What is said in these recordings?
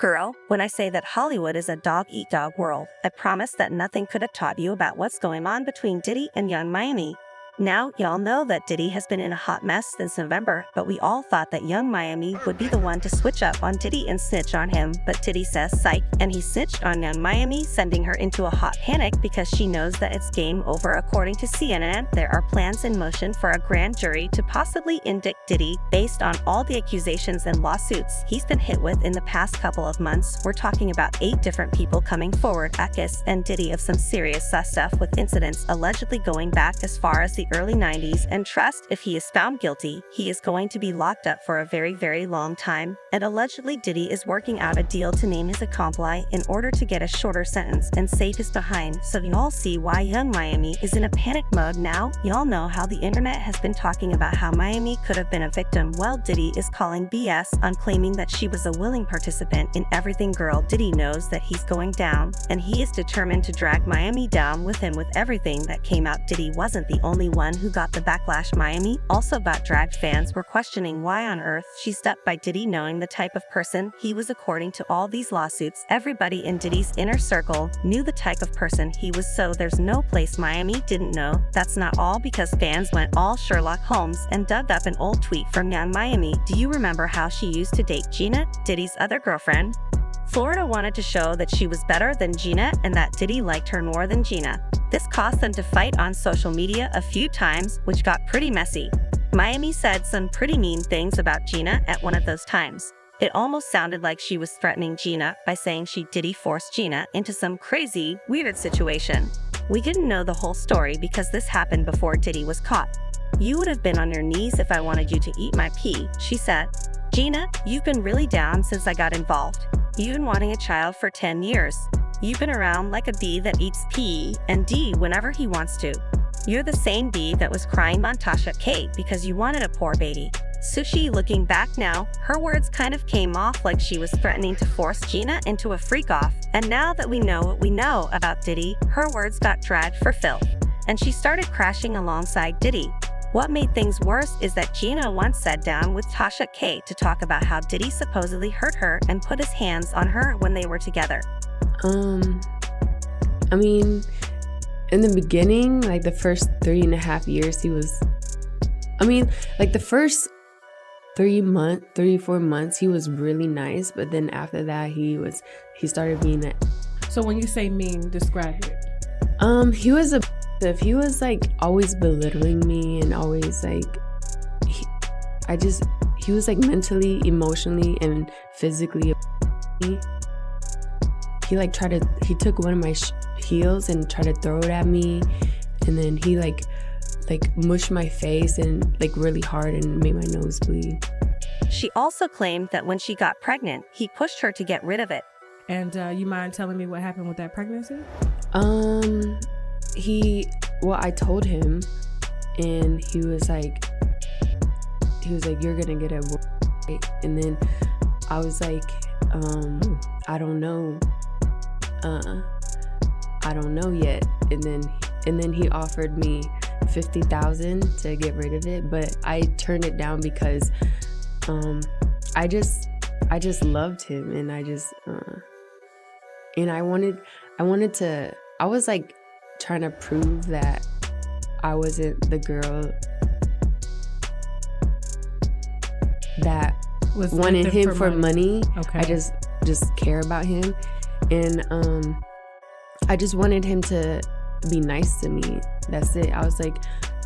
Girl, when I say that Hollywood is a dog-eat-dog world, I promise that nothing could have taught you about what's going on between Diddy and Young Miami. Now, y'all know that Diddy has been in a hot mess since November, but we all thought that Young Miami would be the one to switch up on Diddy and snitch on him, but Diddy says psych, and he snitched on Young Miami, sending her into a hot panic because she knows that it's game over. According to CNN, there are plans in motion for a grand jury to possibly indict Diddy based on all the accusations and lawsuits he's been hit with in the past couple of months. We're talking about 8 different people coming forward, Akis and Diddy, of some serious stuff, with incidents allegedly going back as far as the early 90s, and trust, if he is found guilty, he is going to be locked up for a very, very long time. And allegedly Diddy is working out a deal to name his accomplice in order to get a shorter sentence and save his behind. So y'all see why Young Miami is in a panic mode now. Y'all know how the internet has been talking about how Miami could have been a victim. Well, Diddy is calling BS on claiming that she was a willing participant in everything. Girl, Diddy knows that he's going down, and he is determined to drag Miami down with him. With everything that came out, Diddy wasn't the only one who got the backlash. Miami also got dragged. Fans were questioning why on earth she stuck by Diddy, knowing the type of person he was. According to all these lawsuits, everybody in Diddy's inner circle knew the type of person he was, so there's no place Miami didn't know. That's not all, because fans went all Sherlock Holmes and dug up an old tweet from Young Miami. Do you remember how she used to date Gina, Diddy's other girlfriend? Florida wanted to show that she was better than Gina and that Diddy liked her more than Gina. This caused them to fight on social media a few times, which got pretty messy. Miami said some pretty mean things about Gina at one of those times. It almost sounded like she was threatening Gina by saying Diddy forced Gina into some crazy, weird situation. We didn't know the whole story because this happened before Diddy was caught. "You would have been on your knees if I wanted you to eat my pee," she said. "Gina, you've been really down since I got involved. You've been wanting a child for 10 years. You've been around like a bee that eats P and D whenever he wants to. You're the same bee that was crying on Tasha K because you wanted a poor baby." Sushi, looking back now, her words kind of came off like she was threatening to force Gina into a freak-off. And now that we know what we know about Diddy, her words got dragged for filth, and she started crashing alongside Diddy. What made things worse is that Gina once sat down with Tasha K to talk about how Diddy supposedly hurt her and put his hands on her when they were together. I mean, in the beginning, like the first 3.5 years, he was, like the first 3-4 months, he was really nice. But then after that, he started being that. So when you say mean, describe it. He was he was like always belittling me, and always like, he was like mentally, emotionally, and physically. He took one of my heels and tried to throw it at me, and then he like mushed my face and like really hard and made my nose bleed. She also claimed that when she got pregnant, he pushed her to get rid of it. And you mind telling me what happened with that pregnancy? I told him, and he was like, "You're gonna get a boy." And then I was like, "I don't know. I don't know yet." And then he offered me $50,000 to get rid of it, but I turned it down because I just loved him, and I was like trying to prove that I wasn't the girl that wanted him for money. Okay. I just care about him, and I just wanted him to be nice to me. That's it. I was like,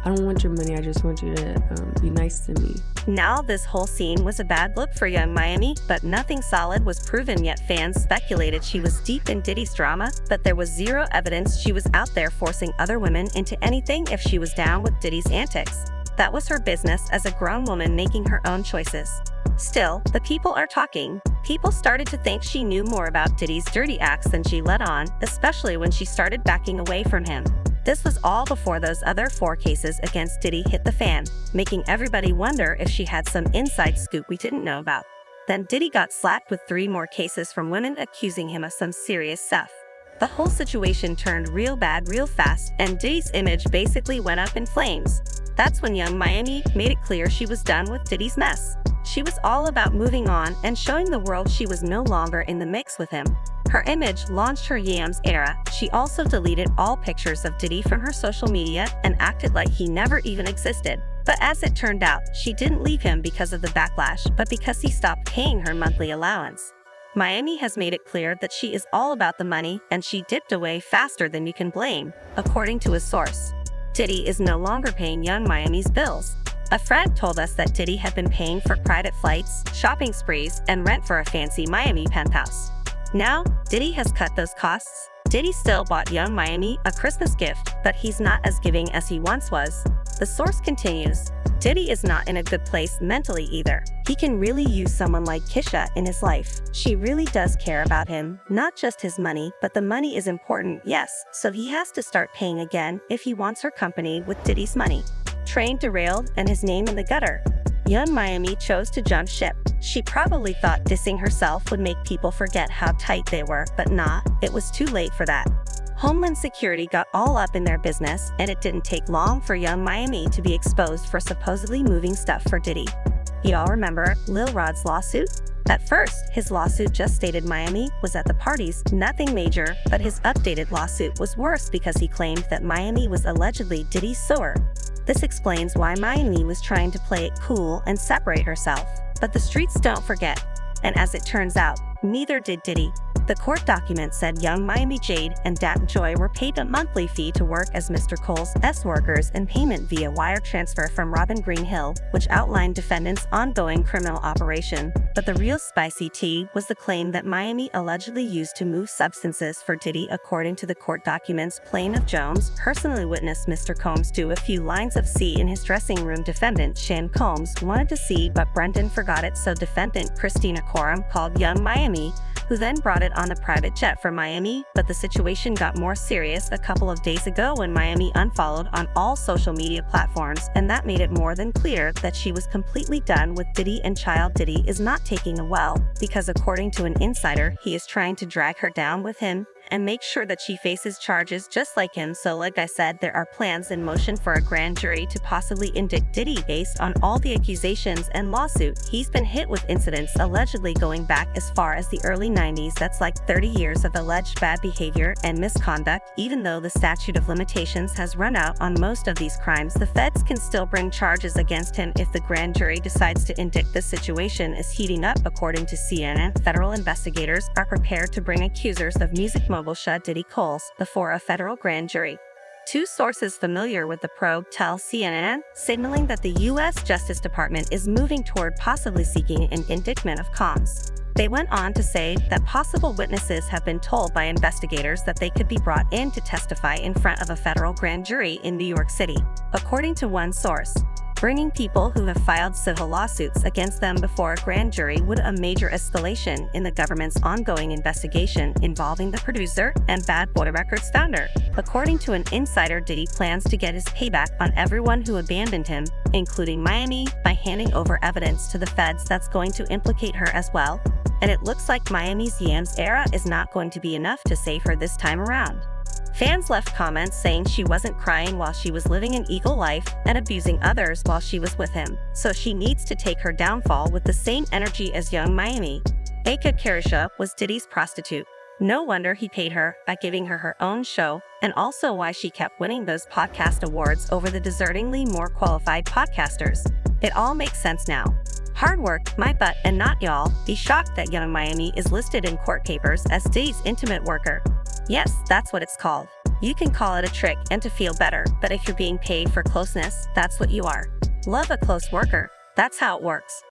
"I don't want your money. I just want you to be nice to me." Now, this whole scene was a bad look for Young Miami, but nothing solid was proven yet. Fans speculated she was deep in Diddy's drama, but there was zero evidence she was out there forcing other women into anything. If she was down with Diddy's antics, that was her business as a grown woman making her own choices. Still, the people are talking. People started to think she knew more about Diddy's dirty acts than she let on, especially when she started backing away from him. This was all before those other 4 cases against Diddy hit the fan, making everybody wonder if she had some inside scoop we didn't know about. Then Diddy got slapped with 3 more cases from women accusing him of some serious stuff. The whole situation turned real bad real fast, and Diddy's image basically went up in flames. That's when Young Miami made it clear she was done with Diddy's mess. She was all about moving on and showing the world she was no longer in the mix with him. Her image launched her Yams era. She also deleted all pictures of Diddy from her social media and acted like he never even existed. But as it turned out, she didn't leave him because of the backlash, but because he stopped paying her monthly allowance. Miami has made it clear that she is all about the money, and she dipped away faster than you can blame, according to a source. Diddy is no longer paying Young Miami's bills. A friend told us that Diddy had been paying for private flights, shopping sprees, and rent for a fancy Miami penthouse. Now, Diddy has cut those costs. Diddy still bought Young Miami a Christmas gift, but he's not as giving as he once was. The source continues, Diddy is not in a good place mentally either. He can really use someone like Kisha in his life. She really does care about him, not just his money, but the money is important, yes, so he has to start paying again if he wants her company with Diddy's money. Train derailed and his name in the gutter. Young Miami chose to jump ship. She probably thought dissing herself would make people forget how tight they were, but nah, it was too late for that. Homeland Security got all up in their business, and it didn't take long for Young Miami to be exposed for supposedly moving stuff for Diddy. Y'all remember Lil Rod's lawsuit? At first, his lawsuit just stated Miami was at the parties, nothing major, but his updated lawsuit was worse because he claimed that Miami was allegedly Diddy's sewer. This explains why Miami was trying to play it cool and separate herself. But the streets don't forget. And as it turns out, neither did Diddy. The court document said Young Miami Jade and Dat Joy were paid a monthly fee to work as Mr. Cole's S-workers and payment via wire transfer from Robin Greenhill, which outlined defendants' ongoing criminal operation. But the real spicy tea was the claim that Miami allegedly used to move substances for Diddy. According to the court documents, plaintiff Jones personally witnessed Mr. Combs do a few lines of C in his dressing room. Defendant Shan Combs wanted to see, but Brendan forgot it, so defendant Christina Coram called Young Miami, who then brought it on a private jet for Miami. But the situation got more serious a couple of days ago when Miami unfollowed on all social media platforms, and that made it more than clear that she was completely done with Diddy, and child Diddy is not taking it well, because according to an insider, he is trying to drag her down with him and make sure that she faces charges just like him. So like I said, there are plans in motion for a grand jury to possibly indict Diddy based on all the accusations and lawsuit. He's been hit with incidents allegedly going back as far as the early 90s. That's like 30 years of alleged bad behavior and misconduct. Even though the statute of limitations has run out on most of these crimes, the feds can still bring charges against him if the grand jury decides to indict. The situation is heating up. According to CNN, federal investigators are prepared to bring accusers of music mogul Diddy Coles before a federal grand jury. Two sources familiar with the probe tell CNN, signaling that the U.S. Justice Department is moving toward possibly seeking an indictment of Combs. They went on to say that possible witnesses have been told by investigators that they could be brought in to testify in front of a federal grand jury in New York City. According to one source, bringing people who have filed civil lawsuits against them before a grand jury would a major escalation in the government's ongoing investigation involving the producer and Bad Boy Records founder. According to an insider, Diddy plans to get his payback on everyone who abandoned him, including Miami, by handing over evidence to the feds that's going to implicate her as well. And it looks like Miami's Yams era is not going to be enough to save her this time around. Fans left comments saying she wasn't crying while she was living an eagle life and abusing others while she was with him, so she needs to take her downfall with the same energy as Young Miami. Aka Karisha was Diddy's prostitute. No wonder he paid her by giving her her own show, and also why she kept winning those podcast awards over the desertingly more qualified podcasters. It all makes sense now. Hard work, my butt, and not y'all. Be shocked that Young Miami is listed in court papers as Diddy's intimate worker. Yes, that's what it's called. You can call it a trick and to feel better, but if you're being paid for closeness, that's what you are. Love a close worker. That's how it works.